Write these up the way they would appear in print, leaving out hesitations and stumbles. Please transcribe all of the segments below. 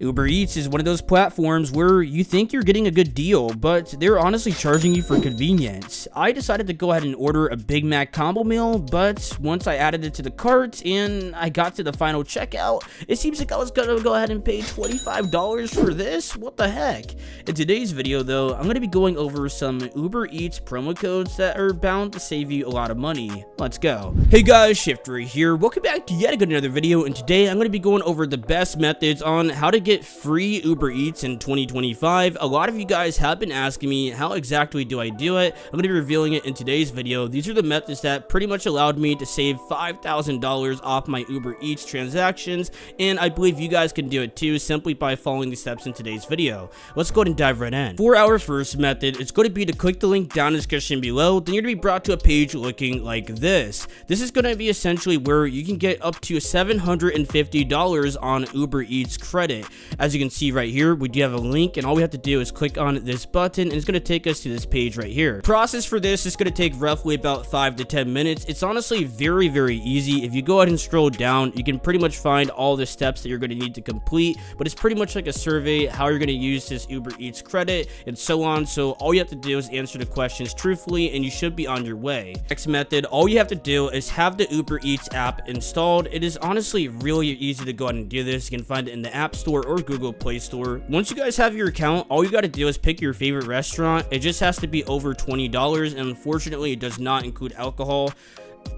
Uber Eats is one of those platforms where you think you're getting a good deal, but they're honestly charging you for convenience. I decided to go ahead and order a Big Mac combo meal, but once I added it to the cart and I got to the final checkout, it seems like I was gonna go ahead and pay $25 for this? What the heck? In today's video though, I'm gonna be going over some Uber Eats promo codes that are bound to save you a lot of money. Let's go. Hey guys, Shifter here. Welcome back to yet another video, and today I'm gonna be going over the best methods on how to get free Uber Eats in 2025. A lot of you guys have been asking me how exactly do I do it. I'm going to be revealing it in today's video. These are the methods that pretty much allowed me to save $5,000 off my Uber Eats transactions, and I believe you guys can do it too simply by following the steps in today's video. Let's go ahead and dive right in. For our first method, it's going to be to click the link down in the description below. Then you're going to be brought to a page looking like this. This is going to be essentially where you can get up to $750 on Uber Eats credit. As you can see right here, we do have a link, and all we have to do is click on this button and it's going to take us to this page right here. Process for this is going to take roughly about 5 to 10 minutes. It's honestly very easy. If you go ahead and scroll down, you can pretty much find all the steps that you're going to need to complete, but it's pretty much like a survey how you're going to use this Uber Eats credit and so on. So all you have to do is answer the questions truthfully and you should be on your way. Next method, all you have to do is have the Uber Eats app installed. It is honestly really easy to go ahead and do this. You can find it in the App Store or Google Play Store. Once you guys have your account, all you got to do is pick your favorite restaurant. It just has to be over $20, and unfortunately it does not include alcohol.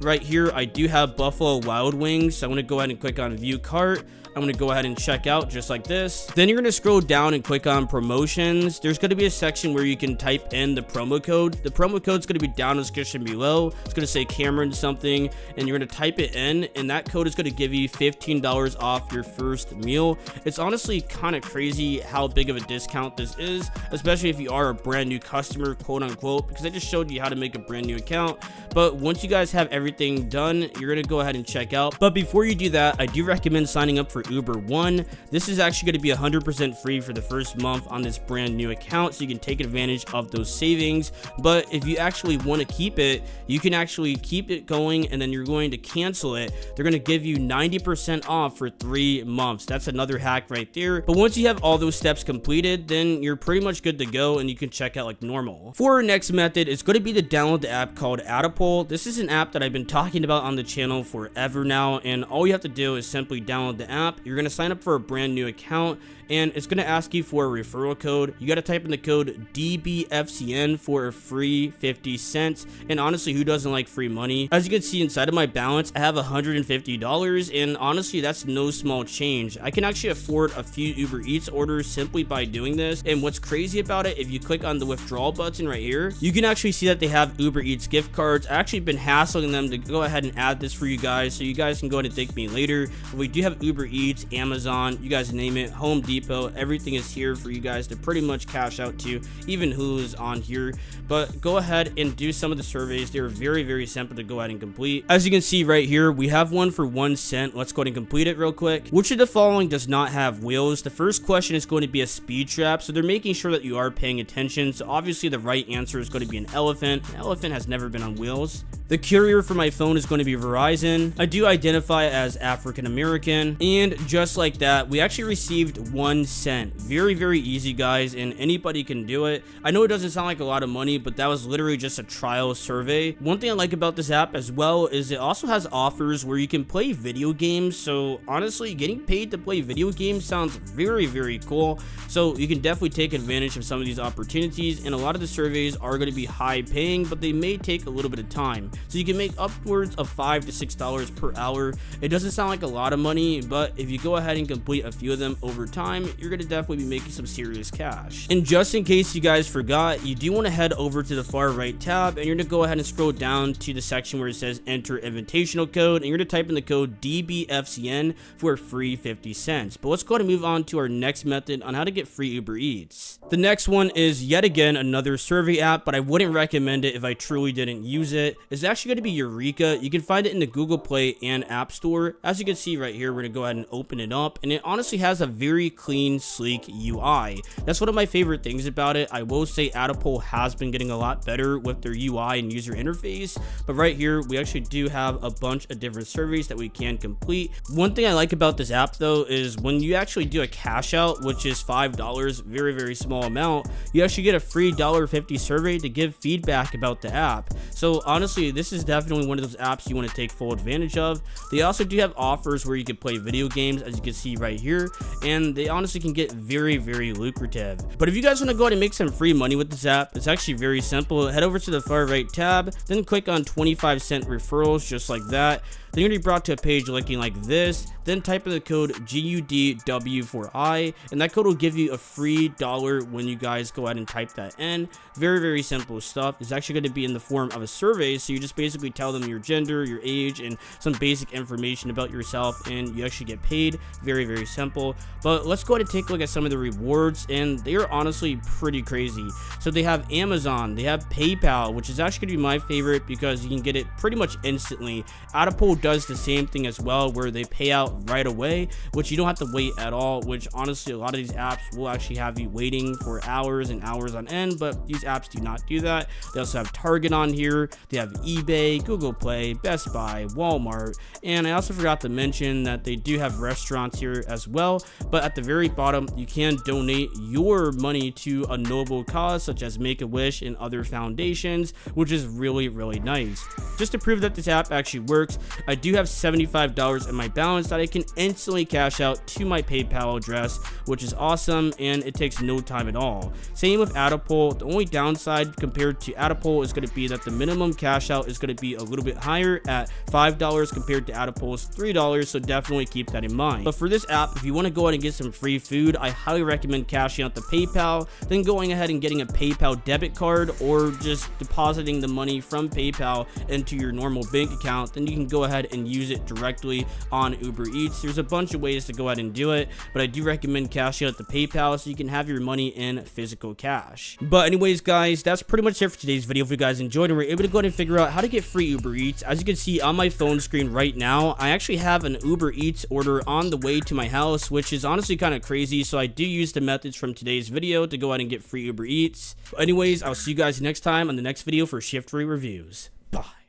Right here I do have Buffalo Wild Wings, so I'm going to go ahead and click on view cart. I'm going to go ahead and check out just like this. Then you're going to scroll down and click on promotions. There's going to be a section where you can type in the promo code. The promo code is going to be down in the description below. It's going to say Cameron something, and you're going to type it in, and that code is going to give you $15 off your first meal. It's honestly kind of crazy how big of a discount this is, especially if you are a brand new customer, quote unquote, because I just showed you how to make a brand new account. But once you guys have everything done, you're going to go ahead and check out. But before you do that, I do recommend signing up for Uber One. This is actually going to be 100% free for the first month on this brand new account, so you can take advantage of those savings. But if you actually want to keep it, you can actually keep it going, and then you're going to cancel it. They're going to give you 90% off for 3 months. That's another hack right there. But once you have all those steps completed, then you're pretty much good to go and you can check out like normal. For our next method, it's going to be to download the app called Adapole. This is an app that I've been talking about on the channel forever now, and all you have to do is simply download the app. You're going to sign up for a brand new account, and it's going to ask you for a referral code. You got to type in the code dbfcm for a free 50 cents. And honestly, who doesn't like free money? As you can see inside of my balance, I have $150, and honestly, that's no small change. I can actually afford a few Uber Eats orders simply by doing this. And what's crazy about it, if you click on the withdrawal button right here, you can actually see that they have Uber Eats gift cards. I actually been hassling them to go ahead and add this for you guys, so you guys can go ahead and thank me later. But we do have Uber Eats, Amazon, you guys name it, Home Depot, everything is here for you guys to pretty much cash out to. Even Hulu's on here. But go ahead and do some of the surveys. They're very simple to go ahead and complete. As you can see right here, we have one for 1 cent. Let's go ahead and complete it real quick. Which of the following does not have wheels? The first question is going to be a speed trap, so they're making sure that you are paying attention. So obviously the right answer is going to be an elephant. An elephant has never been on wheels. The carrier for my phone is going to be Verizon. I do identify as African American, and just like that, we actually received 1 cent. Very easy, guys, and anybody can do it. I know it doesn't sound like a lot of money, but that was literally just a trial survey. One thing I like about this app as well is it also has offers where you can play video games. So honestly, getting paid to play video games sounds very cool. So you can definitely take advantage of some of these opportunities, and a lot of the surveys are going to be high paying, but they may take a little bit of time. So you can make upwards of $5 to $6 per hour. It doesn't sound like a lot of money, but if you go ahead and complete a few of them over time, you're going to definitely be making some serious cash. And just in case you guys forgot, you do want to head over to the far right tab, and you're going to go ahead and scroll down to the section where it says enter invitational code, and you're going to type in the code dbfcn for a free 50 cents. But let's go ahead and move on to our next method on how to get get free Uber Eats. The next one is yet again another survey app, but I wouldn't recommend it if I truly didn't use it. It's actually going to be Eureka. You can find it in the Google Play and App Store. As you can see right here, we're going to go ahead and open it up, and it honestly has a very clean, sleek UI. That's one of my favorite things about it. I will say Adapole has been getting a lot better with their UI and user interface, but right here we actually do have a bunch of different surveys that we can complete. One thing I like about this app though is when you actually do a cash out, which is $5, very small amount, you actually get a free $1.50 survey to give feedback about the app. So honestly, this is definitely one of those apps you want to take full advantage of. They also do have offers where you can play video games, as you can see right here, and they honestly can get very lucrative. But if you guys want to go ahead and make some free money with this app, it's actually very simple. Head over to the far right tab, then click on 25-cent referrals, just like that. Then you're going to be brought to a page looking like this. Then type in the code GUDW4I, and that code will give you a free $1 when you guys go ahead and type that in. Very simple stuff. It's actually going to be in the form of a survey, so you just basically tell them your gender, your age, and some basic information about yourself, and you actually get paid. Very simple. But let's go ahead and take a look at some of the rewards, and they are honestly pretty crazy. So they have Amazon, they have PayPal, which is actually going to be my favorite because you can get it pretty much instantly. Adapole does the same thing as well, where they pay out right away, which you don't have to wait at all, which honestly a lot of these apps will actually have you waiting for hours and hours on end, but these apps do not do that. They also have Target on here, they have eBay, Google Play, Best Buy, Walmart, and I also forgot to mention that they do have restaurants here as well. But at the very bottom, you can donate your money to a noble cause such as Make-A-Wish and other foundations, which is really nice. Just to prove that this app actually works, I do have $75 in my balance that I can instantly cash out to my PayPal address, which is awesome, and it takes no time at all. Same with Adapole. The only downside compared to Adapole is going to be that the minimum cash out is going to be a little bit higher at $5 compared to Adapole's $3, so definitely keep that in mind. But for this app, if you want to go ahead and get some free food, I highly recommend cashing out the PayPal, then going ahead and getting a PayPal debit card, or just depositing the money from PayPal into your normal bank account. Then you can go ahead and use it directly on Uber Eats. There's a bunch of ways to go ahead and do it, but I do recommend cashing out the PayPal so you can have your money in physical cash. But anyways guys, that's pretty much it for today's video. If you guys enjoyed and were able to go ahead and figure out how to get free Uber Eats, as you can see on my phone screen right now, I actually have an Uber Eats order on the way to my house, which is honestly kind of crazy. So I do use the methods from today's video to go ahead and get free Uber Eats. But anyways, I'll see you guys next time on the next video for Shift Reviews. Bye.